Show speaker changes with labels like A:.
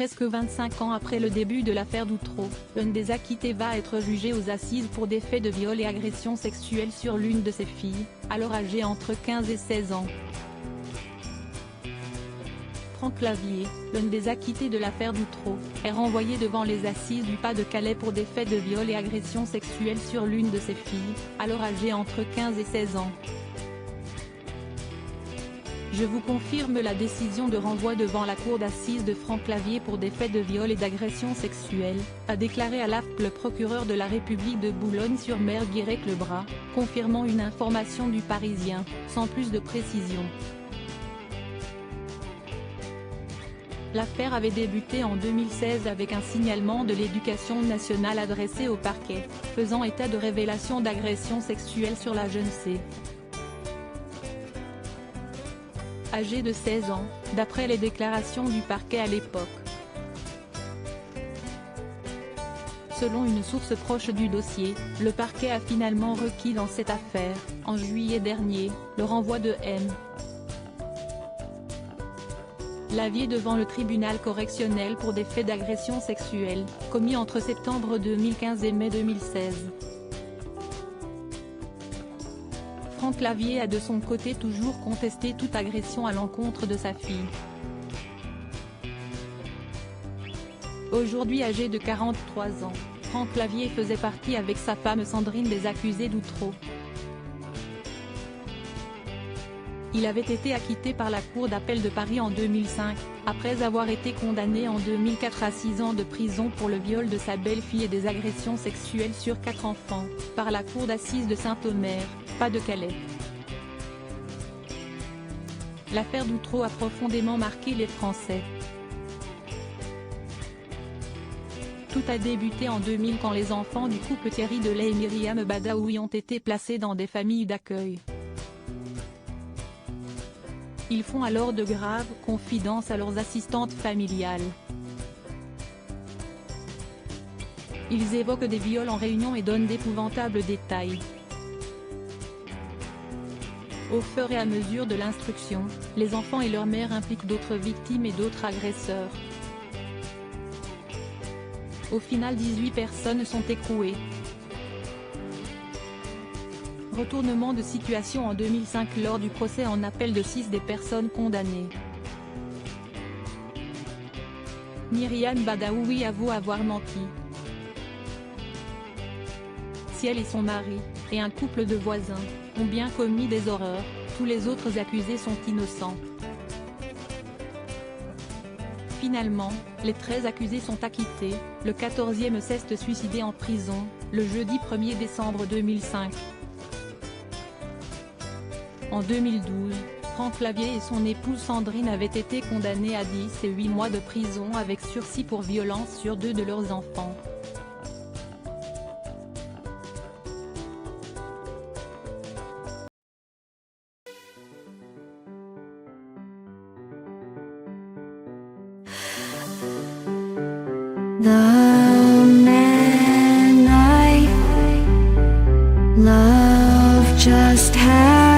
A: Presque 25 ans après le début de l'affaire d'Outreau, l'un des acquittés va être jugé aux assises pour des faits de viol et agression sexuelle sur l'une de ses filles, alors âgée entre 15 et 16 ans. Franck Lavier, l'un des acquittés de l'affaire d'Outreau, est renvoyé devant les assises du Pas-de-Calais pour des faits de viol et agression sexuelle sur l'une de ses filles, alors âgée entre 15 et 16 ans. Je vous confirme la décision de renvoi devant la cour d'assises de Franck Lavier pour des faits de viol et d'agression sexuelle, a déclaré à l'AFP le procureur de la République de Boulogne-sur-Mer Guirec Lebras, confirmant une information du Parisien, sans plus de précision. L'affaire avait débuté en 2016 avec un signalement de l'Éducation nationale adressé au parquet, faisant état de révélations d'agressions sexuelles sur la jeune C. Âgée de 16 ans, d'après les déclarations du parquet à l'époque. Selon une source proche du dossier, le parquet a finalement requis dans cette affaire, en juillet dernier, le renvoi de M. Lavier devant le tribunal correctionnel pour des faits d'agression sexuelle, commis entre septembre 2015 et mai 2016. Franck Lavier a de son côté toujours contesté toute agression à l'encontre de sa fille. Aujourd'hui âgé de 43 ans, Franck Lavier faisait partie avec sa femme Sandrine des accusés d'Outreau. Il avait été acquitté par la Cour d'appel de Paris en 2005, après avoir été condamné en 2004 à 6 ans de prison pour le viol de sa belle-fille et des agressions sexuelles sur 4 enfants, par la Cour d'assises de Saint-Omer, Pas-de-Calais. L'affaire d'Outreau a profondément marqué les Français. Tout a débuté en 2000 quand les enfants du couple Thierry Delay et Myriam Badaoui ont été placés dans des familles d'accueil. Ils font alors de graves confidences à leurs assistantes familiales. Ils évoquent des viols en réunion et donnent d'épouvantables détails. Au fur et à mesure de l'instruction, les enfants et leur mère impliquent d'autres victimes et d'autres agresseurs. Au final 18 personnes sont écrouées. Retournement de situation en 2005 lors du procès en appel de 6 des personnes condamnées. Myriam Badaoui avoue avoir menti. Si elle et son mari, et un couple de voisins, ont bien commis des horreurs, tous les autres accusés sont innocents. Finalement, les 13 accusés sont acquittés, le 14e s'est suicidé en prison, le jeudi 1er décembre 2005. En 2012, Franck Lavier et son épouse Sandrine avaient été condamnés à 10 et 8 mois de prison avec sursis pour violence sur 2 de leurs enfants.
B: The man I love just had